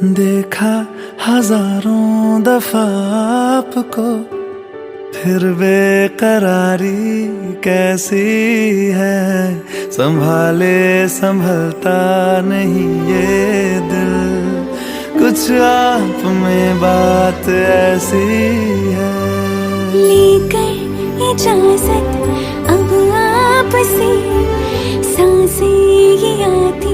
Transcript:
देखा हजारों दफा आपको, फिर बेकरारी कैसी है। संभाले संभलता नहीं ये दिल, कुछ आप में बात ऐसी है। लेकर इजाजत अब आपसे सांसें ये आती